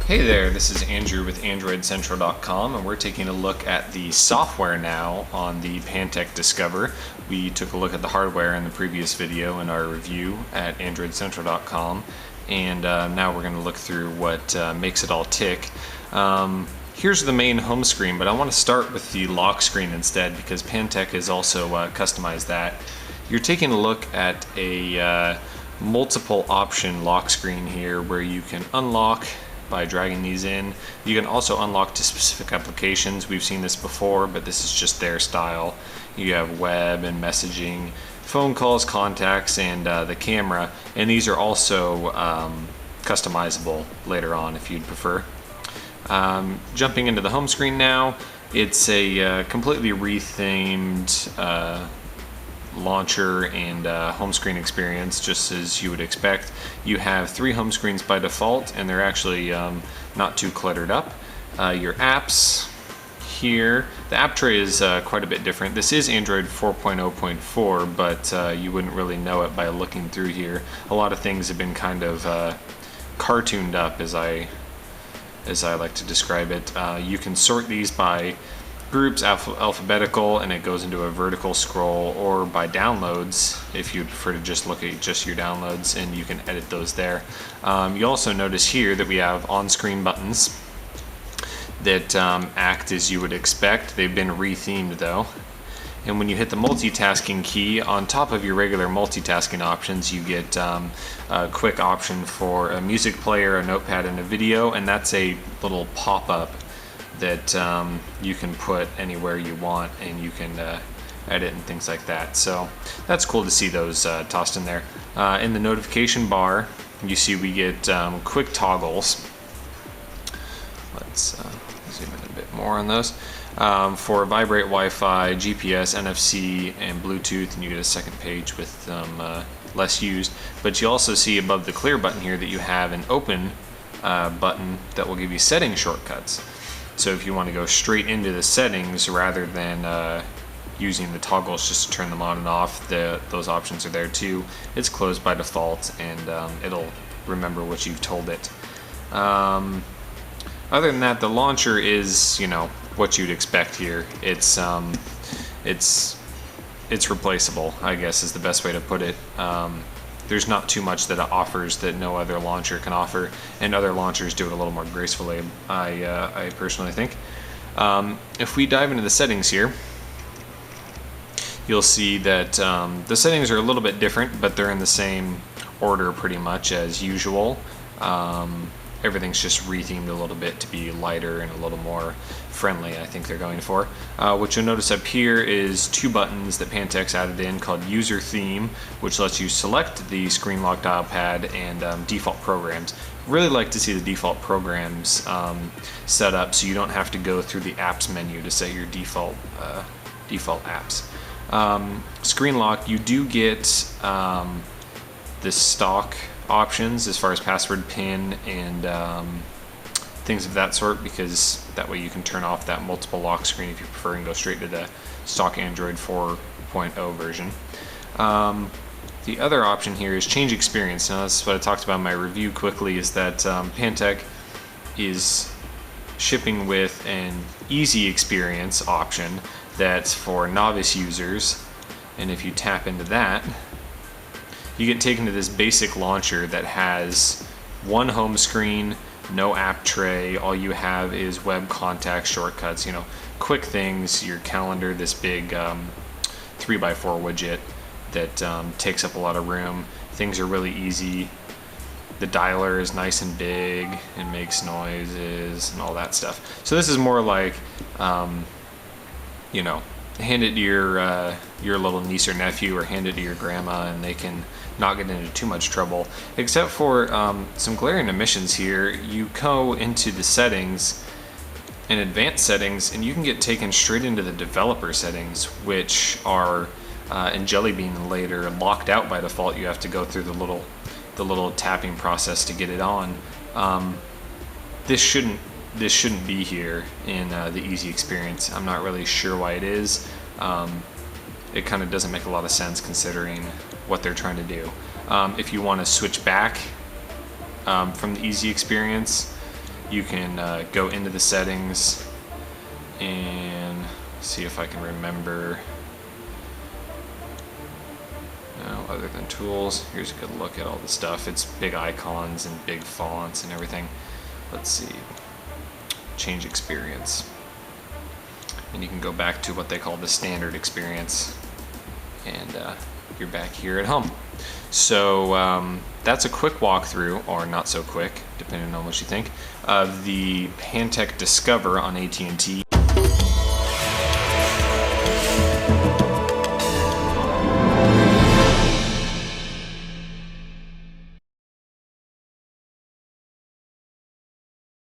Hey there, this is Andrew with AndroidCentral.com, and we're taking a look at the software now on the Pantech Discover. We took a look at the hardware in the previous video in our review at AndroidCentral.com, and now we're going to look through what makes it all tick. Here's the main home screen, but I want to start with the lock screen instead because Pantech has also customized that. You're taking a look at a multiple option lock screen here where you can unlock by dragging these in. You can also unlock to specific applications. We've seen this before, but this is just their style. You have web and messaging, phone calls, contacts, and the camera. And these are also customizable later on if you'd prefer. Jumping into the home screen now, it's a completely rethemed launcher and home screen experience, just as you would expect. You have 3 home screens by default, and they're actually not too cluttered up. Your apps here, the app tray is quite a bit different. This is Android 4.0.4, but you wouldn't really know it by looking through here. A lot of things have been kind of cartooned up, as I like to describe it. You can sort these by groups, alphabetical, and it goes into a vertical scroll, or by downloads if you prefer to just look at just your downloads, and you can edit those there. You also notice here that we have on-screen buttons that act as you would expect. They've been rethemed though. And when you hit the multitasking key on top of your regular multitasking options, you get a quick option for a music player, a notepad, and a video, and that's a little pop-up that you can put anywhere you want, and you can edit and things like that. So that's cool to see those tossed in there. In the notification bar, you see we get quick toggles. Let's zoom in a bit more on those. For vibrate, Wi-Fi, GPS, NFC, and Bluetooth, and you get a second page with them less used. But you also see above the clear button here that you have an open button that will give you setting shortcuts. So if you want to go straight into the settings rather than using the toggles just to turn them on and off, those options are there too. It's closed by default, and it'll remember what you've told it. Other than that, the launcher is, what you'd expect here. It's replaceable, I guess is the best way to put it. There's not too much that it offers that no other launcher can offer, and other launchers do it a little more gracefully, I personally think. If we dive into the settings here, you'll see that the settings are a little bit different, but they're in the same order pretty much as usual. Everything's just rethemed a little bit to be lighter and a little more friendly, I think they're going for. What you'll notice up here is 2 buttons that Pantech's added in called User Theme, which lets you select the screen lock dial pad, and default programs. Really like to see the default programs set up so you don't have to go through the apps menu to set your default apps. Screen lock, you do get the stock options as far as password, PIN, and things of that sort, because that way you can turn off that multiple lock screen if you prefer and go straight to the stock Android 4.0 version. The other option here is change experience. Now, this is what I talked about in my review quickly, is that Pantech is shipping with an easy experience option that's for novice users, and if you tap into that, you get taken to this basic launcher that has one home screen, no app tray. All you have is web contact shortcuts, quick things, your calendar, this big 3x4 widget that takes up a lot of room. Things are really easy. The dialer is nice and big and makes noises and all that stuff. So this is more like, hand it to your little niece or nephew, or hand it to your grandma, and they can not get into too much trouble. Except for some glaring omissions here. You go into the settings and advanced settings, and you can get taken straight into the developer settings, which are in Jelly Bean later locked out by default. You have to go through the little tapping process to get it on. This shouldn't be here in the easy experience. I'm not really sure why it is. It kind of doesn't make a lot of sense considering what they're trying to do. If you want to switch back from the easy experience, you can go into the settings and see if I can remember. No, other than tools, here's a good look at all the stuff. It's big icons and big fonts and everything. Let's see, change experience. And you can go back to what they call the standard experience, and you're back here at home. So that's a quick walkthrough, or not so quick, depending on what you think, of the Pantech Discover on AT&T.